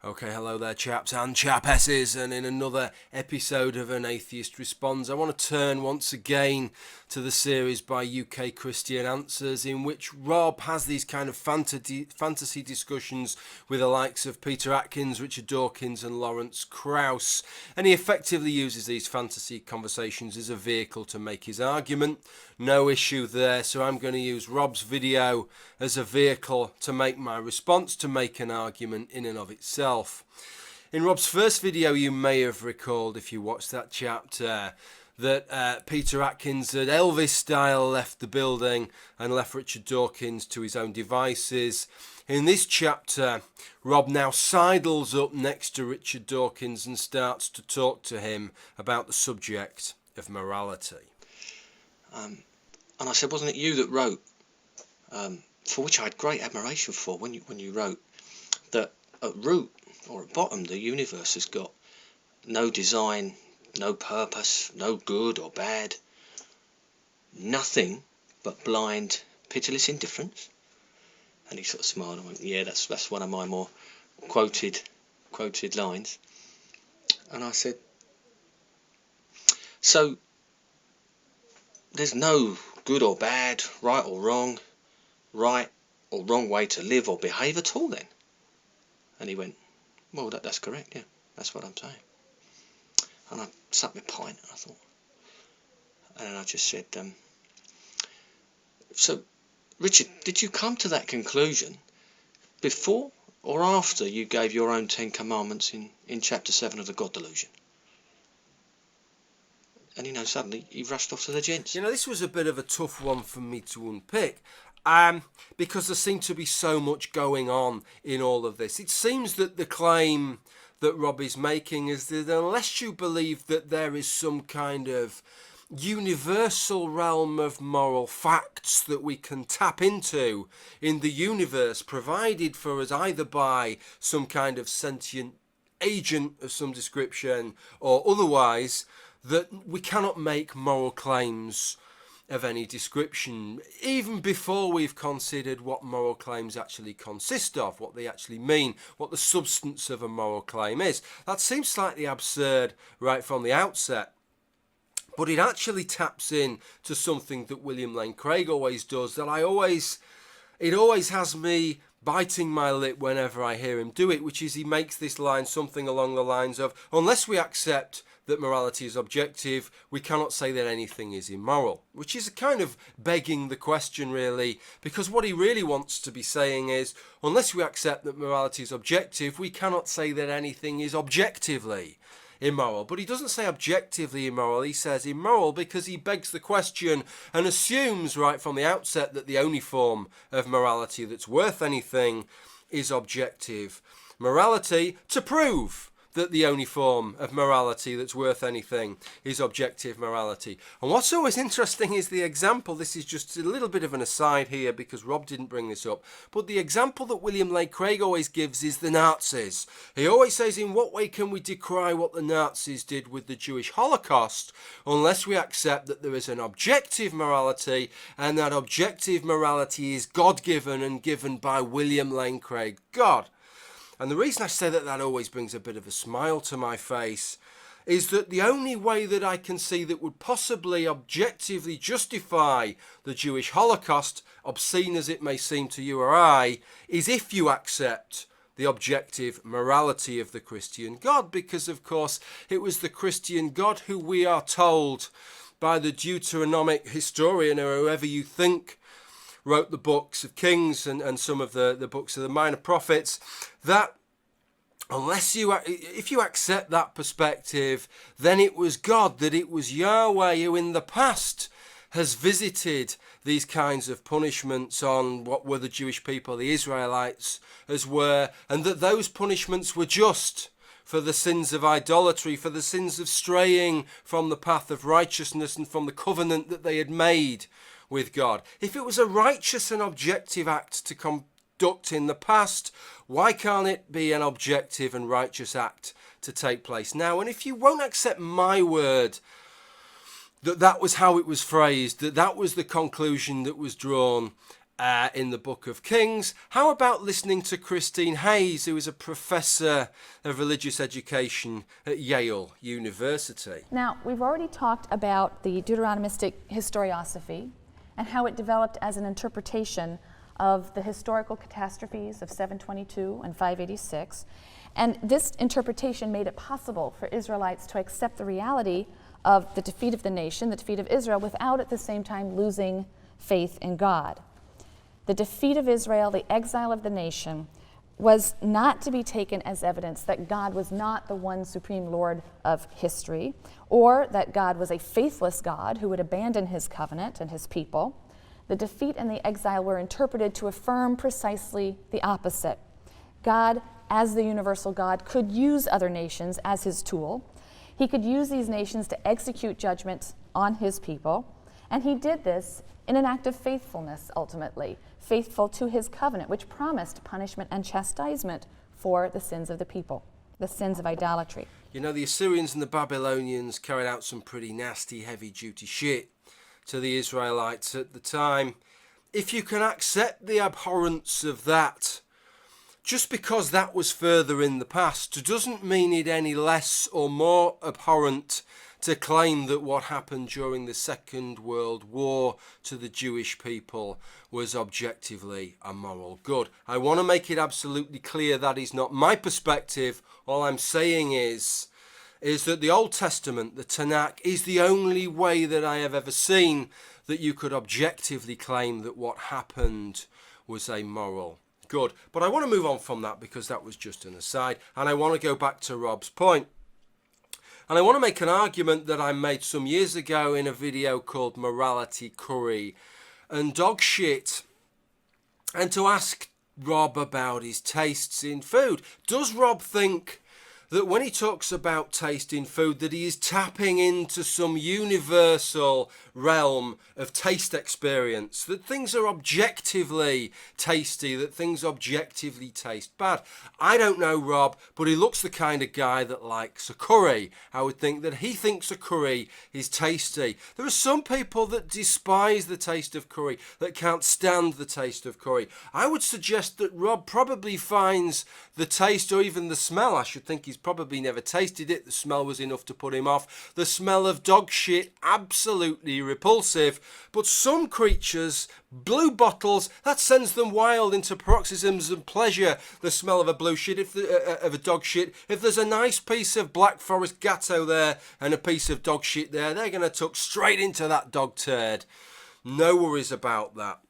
Okay, hello there, chaps and chapesses, and in another episode of An Atheist Responds, I want to turn once again to the series by UK Christian Answers, in which Rob has these kind of fantasy discussions with the likes of Peter Atkins, Richard Dawkins, and Lawrence Krauss, and he effectively uses these fantasy conversations as a vehicle to make his argument. No issue there, so I'm going to use Rob's video as a vehicle to make my response, to make an argument in and of itself. In Rob's first video, you may have recalled, if you watched that chapter, that Peter Atkins had Elvis style left the building and left Richard Dawkins to his own devices. In this chapter, Rob now sidles up next to Richard Dawkins and starts to talk to him about the subject of morality. And I said, wasn't it you that wrote, for which I had great admiration for, when you wrote that at root or at bottom the universe has got no design, no purpose, no good or bad, nothing but blind, pitiless indifference? And he sort of smiled and went, yeah, that's one of my more quoted lines. And I said, so there's no good or bad, right or wrong way to live or behave at all then? And he went, well, that's correct, yeah, that's what I'm saying. And I sucked my pint, I thought. And I just said, so, Richard, did you come to that conclusion before or after you gave your own 10 commandments in chapter 7 of the God Delusion? And, suddenly he rushed off to the gents. This was a bit of a tough one for me to unpick, because there seemed to be so much going on in all of this. It seems that the claim that Rob is making is that unless you believe that there is some kind of universal realm of moral facts that we can tap into in the universe, provided for us either by some kind of sentient agent of some description or otherwise, that we cannot make moral claims of any description, even before we've considered what moral claims actually consist of, what they actually mean, what the substance of a moral claim is. That seems slightly absurd right from the outset, but it actually taps in to something that William Lane Craig always does, that it always has me biting my lip whenever I hear him do it, which is he makes this line something along the lines of, unless we accept that morality is objective, we cannot say that anything is immoral, which is a kind of begging the question, really, because what he really wants to be saying is, unless we accept that morality is objective, we cannot say that anything is objectively immoral. But he doesn't say objectively immoral, he says immoral because he begs the question and assumes right from the outset that the only form of morality that's worth anything is objective morality, to prove that the only form of morality that's worth anything is objective morality. And what's always interesting is the example. This is just a little bit of an aside here because Rob didn't bring this up, but the example that William Lane Craig always gives is the Nazis. He always says, in what way can we decry what the Nazis did with the Jewish Holocaust unless we accept that there is an objective morality, and that objective morality is God-given and given by William Lane Craig, God. And the reason I say that always brings a bit of a smile to my face is that the only way that I can see that would possibly objectively justify the Jewish Holocaust, obscene as it may seem to you or I, is if you accept the objective morality of the Christian God, because of course it was the Christian God who we are told by the Deuteronomic historian, or whoever you think wrote the books of Kings and some of the books of the minor prophets, that if you accept that perspective, then it was God, that it was Yahweh who in the past has visited these kinds of punishments on what were the Jewish people, the Israelites as were, and that those punishments were just for the sins of idolatry, for the sins of straying from the path of righteousness and from the covenant that they had made with God. If it was a righteous and objective act to conduct in the past, why can't it be an objective and righteous act to take place now? And if you won't accept my word that was how it was phrased, that was the conclusion that was drawn, in the Book of Kings. How about listening to Christine Hayes, who is a professor of religious education at Yale University? Now, we've already talked about the Deuteronomistic historiosophy and how it developed as an interpretation of the historical catastrophes of 722 and 586. And this interpretation made it possible for Israelites to accept the reality of the defeat of the nation, the defeat of Israel, without at the same time losing faith in God. The defeat of Israel, the exile of the nation, was not to be taken as evidence that God was not the one supreme Lord of history, or that God was a faithless God who would abandon his covenant and his people. The defeat and the exile were interpreted to affirm precisely the opposite. God, as the universal God, could use other nations as his tool. He could use these nations to execute judgment on his people, and he did this in an act of faithfulness, ultimately, faithful to his covenant, which promised punishment and chastisement for the sins of the people, the sins of idolatry. You know, the Assyrians and the Babylonians carried out some pretty nasty, heavy-duty shit to the Israelites at the time. If you can accept the abhorrence of that, just because that was further in the past, doesn't mean it any less or more abhorrent to claim that what happened during the Second World War to the Jewish people was objectively a moral good. I want to make it absolutely clear that is not my perspective. All I'm saying is that the Old Testament, the Tanakh, is the only way that I have ever seen that you could objectively claim that what happened was a moral good. But I want to move on from that because that was just an aside, and I want to go back to Rob's point. And I want to make an argument that I made some years ago in a video called Morality, Curry and Dog Shit, and to ask Rob about his tastes in food. Does Rob think that when he talks about taste in food that he is tapping into some universal realm of taste experience, that things are objectively tasty, that things objectively taste bad? I don't know Rob, but he looks the kind of guy that likes a curry. I would think that he thinks a curry is tasty. There are some people that despise the taste of curry, that can't stand the taste of curry. I would suggest that Rob probably finds the taste, or even the smell, I should think he's probably never tasted it, the smell was enough to put him off, the smell of dog shit absolutely repulsive. But some creatures, blue bottles, that sends them wild into paroxysms of pleasure, the smell of a blue shit, of a dog shit. If there's a nice piece of Black Forest Gatto there and a piece of dog shit there, they're going to tuck straight into that dog turd. No worries about that.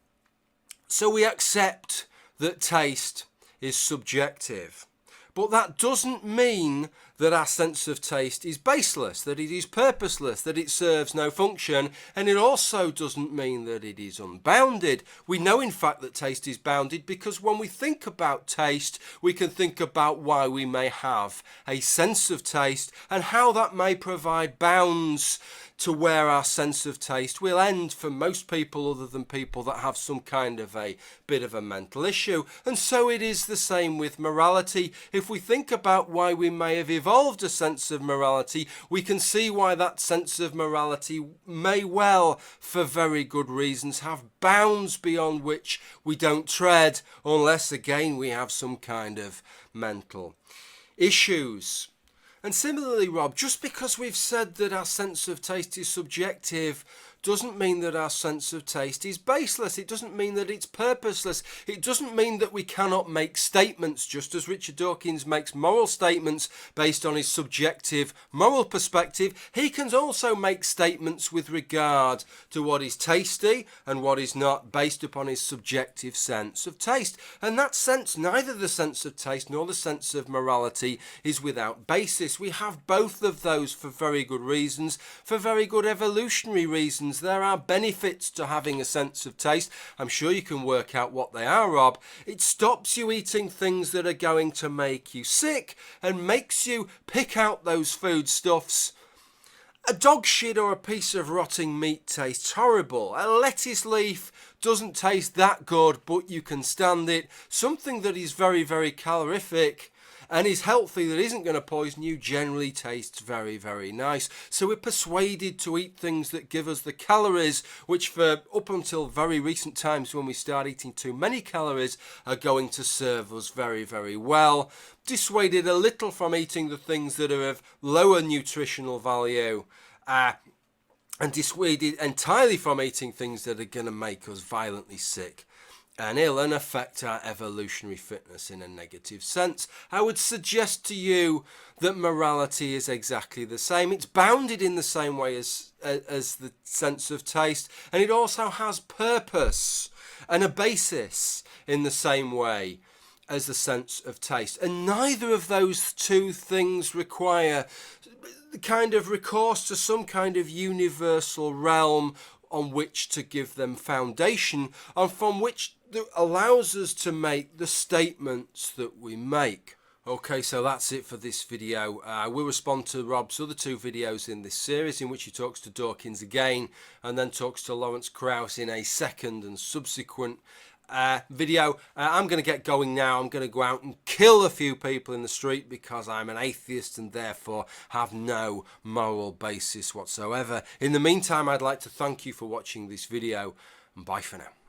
So we accept that taste is subjective. But that doesn't mean that our sense of taste is baseless, that it is purposeless, that it serves no function, and it also doesn't mean that it is unbounded. We know, in fact, that taste is bounded because when we think about taste, we can think about why we may have a sense of taste and how that may provide bounds to where our sense of taste will end for most people, other than people that have some kind of a bit of a mental issue. And so it is the same with morality. If we think about why we may have evolved a sense of morality, we can see why that sense of morality may well, for very good reasons, have bounds beyond which we don't tread, unless again we have some kind of mental issues. And similarly, Rob, just because we've said that our sense of taste is subjective doesn't mean that our sense of taste is baseless. It doesn't mean that it's purposeless. It doesn't mean that we cannot make statements, just as Richard Dawkins makes moral statements based on his subjective moral perspective. He can also make statements with regard to what is tasty and what is not, based upon his subjective sense of taste. And that sense, neither the sense of taste nor the sense of morality, is without basis. We have both of those for very good reasons, for very good evolutionary reasons. There are benefits to having a sense of taste. I'm sure you can work out what they are, Rob. It stops you eating things that are going to make you sick and makes you pick out those foodstuffs. A dog shit or a piece of rotting meat tastes horrible. A lettuce leaf doesn't taste that good, but you can stand it. Something that is very, very calorific and is healthy, that isn't going to poison you, generally tastes very, very nice. So we're persuaded to eat things that give us the calories, which for up until very recent times when we start eating too many calories are going to serve us very, very well. Dissuaded a little from eating the things that are of lower nutritional value, and dissuaded entirely from eating things that are going to make us violently sick and ill and affect our evolutionary fitness in a negative sense. I would suggest to you that morality is exactly the same. It's bounded in the same way as the sense of taste, and it also has purpose and a basis in the same way as the sense of taste. And neither of those two things require the kind of recourse to some kind of universal realm on which to give them foundation, and from which allows us to make the statements that we make. Okay, so that's it for this video. I will respond to Rob's other two videos in this series, in which he talks to Dawkins again and then talks to Lawrence Krauss in a second and subsequent video. I'm going to get going now. I'm going to go out and kill a few people in the street because I'm an atheist and therefore have no moral basis whatsoever. In the meantime, I'd like to thank you for watching this video, and bye for now.